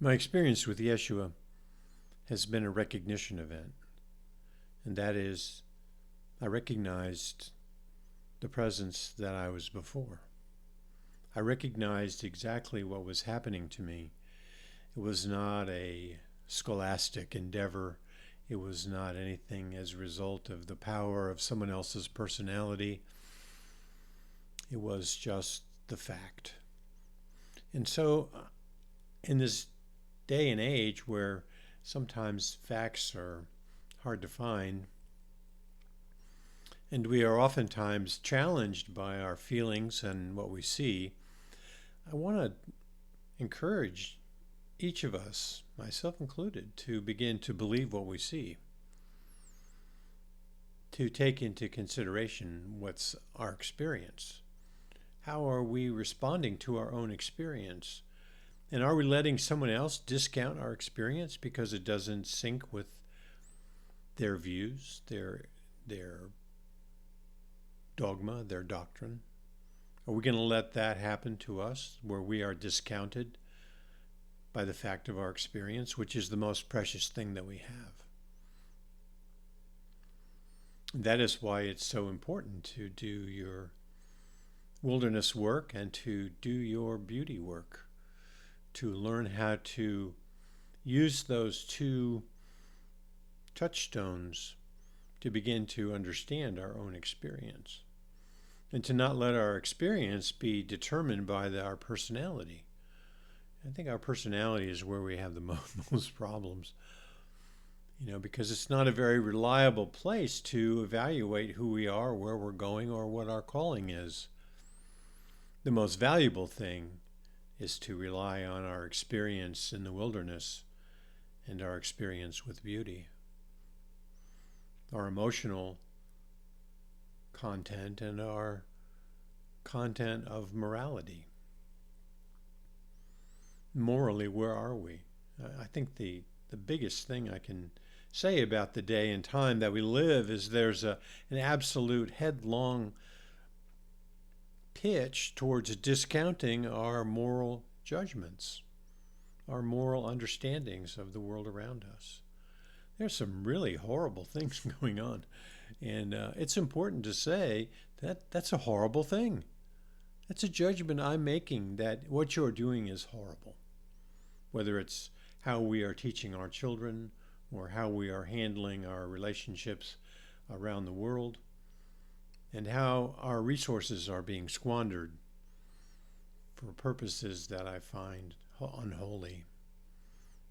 My experience with Yeshua has been a recognition event, and that is, I recognized the presence that I was before. I recognized exactly what was happening to me. It was not a scholastic endeavor. It was not anything as a result of the power of someone else's personality. It was just the fact. And so, in this day and age where sometimes facts are hard to find, and we are oftentimes challenged by our feelings and what we see, I want to encourage each of us, myself included, to begin to believe what we see, to take into consideration what's our experience. How are we responding to our own experience? And are we letting someone else discount our experience because it doesn't sync with their views, their dogma, their doctrine? Are we going to let that happen to us where we are discounted by the fact of our experience, which is the most precious thing that we have? That is why it's so important to do your wilderness work and to do your beauty work, to learn how to use those two touchstones to begin to understand our own experience, and to not let our experience be determined by our personality. I think our personality is where we have the most problems, because it's not a very reliable place to evaluate who we are, where we're going, or what our calling is. The most valuable thing is to rely on our experience in the wilderness and our experience with beauty. Our emotional content and our content of morality. Morally, where are we? I think the biggest thing I can say about the day and time that we live is there's an absolute headlong pitch towards discounting our moral judgments, our moral understandings of the world around us. There's some really horrible things going on, and it's important to say that that's a horrible thing. That's a judgment I'm making that what you're doing is horrible, whether it's how we are teaching our children or how we are handling our relationships around the world, and how our resources are being squandered for purposes that I find unholy,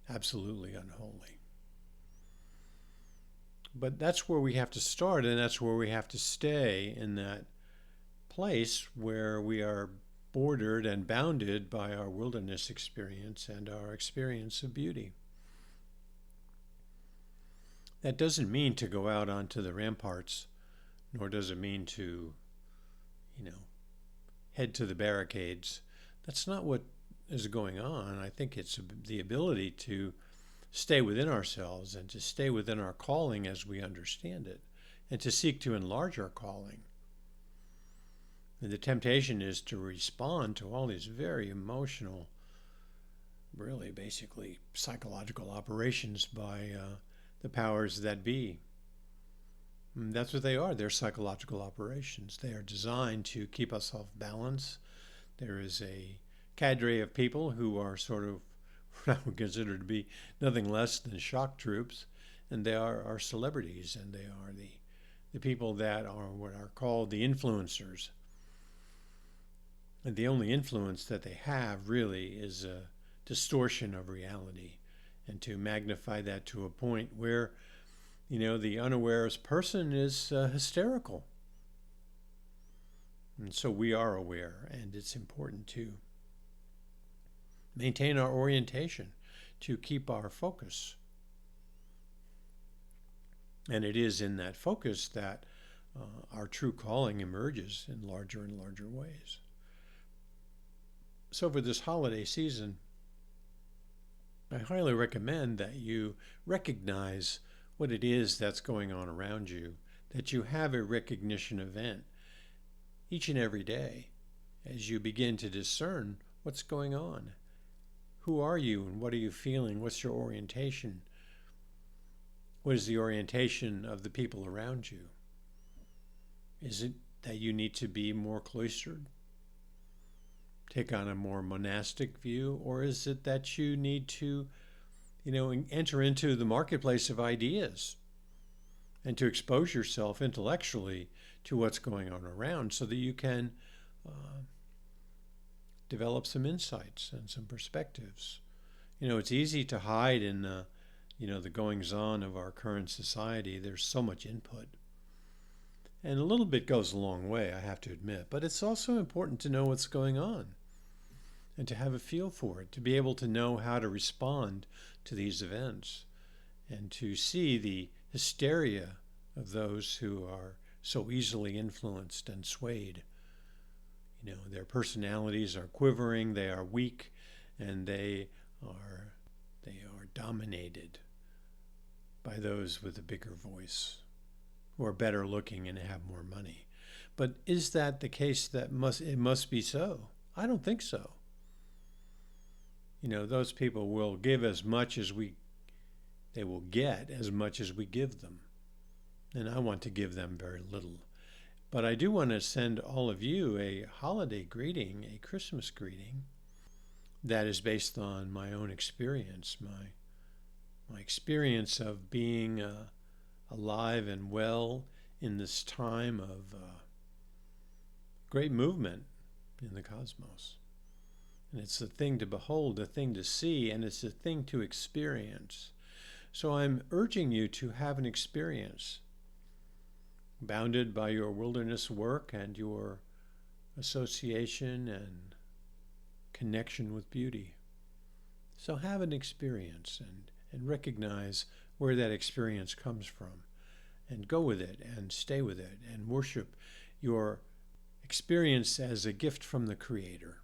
absolutely unholy. But that's where we have to start, and that's where we have to stay, in that place where we are bordered and bounded by our wilderness experience and our experience of beauty. That doesn't mean to go out onto the ramparts, nor does it mean to, head to the barricades. That's not what is going on. I think it's the ability to stay within ourselves and to stay within our calling as we understand it, and to seek to enlarge our calling. And the temptation is to respond to all these very emotional, really basically psychological operations by the powers that be. And that's what they are. They're psychological operations. They are designed to keep us off balance. There is a cadre of people who are sort of what I would consider to be nothing less than shock troops, and they are our celebrities, and they are the people that are what are called the influencers. And the only influence that they have really is a distortion of reality, and to magnify that to a point where, the unawares person is hysterical. And so we are aware, and it's important to maintain our orientation, to keep our focus. And it is in that focus that our true calling emerges in larger and larger ways. So for this holiday season, I highly recommend that you recognize what it is that's going on around you, that you have a recognition event each and every day as you begin to discern what's going on. Who are you and what are you feeling? What's your orientation? What is the orientation of the people around you? Is it that you need to be more cloistered, take on a more monastic view, or is it that you need to, enter into the marketplace of ideas and to expose yourself intellectually to what's going on around so that you can develop some insights and some perspectives? It's easy to hide in the goings on of our current society. There's so much input. And a little bit goes a long way, I have to admit. But it's also important to know what's going on and to have a feel for it, to be able to know how to respond to these events and to see the hysteria of those who are so easily influenced and swayed. Their personalities are quivering, they are weak, and they are dominated by those with a bigger voice, who are better looking and have more money. But is that the case that it must be so? I don't think so. Those people will give as much as they will get as much as we give them. And I want to give them very little. But I do want to send all of you a holiday greeting, a Christmas greeting, that is based on my own experience, my experience of being alive and well in this time of great movement in the cosmos. And it's a thing to behold, a thing to see, and it's a thing to experience. So I'm urging you to have an experience bounded by your wilderness work and your association and connection with beauty. So have an experience and recognize where that experience comes from, and go with it and stay with it and worship your experience as a gift from the Creator.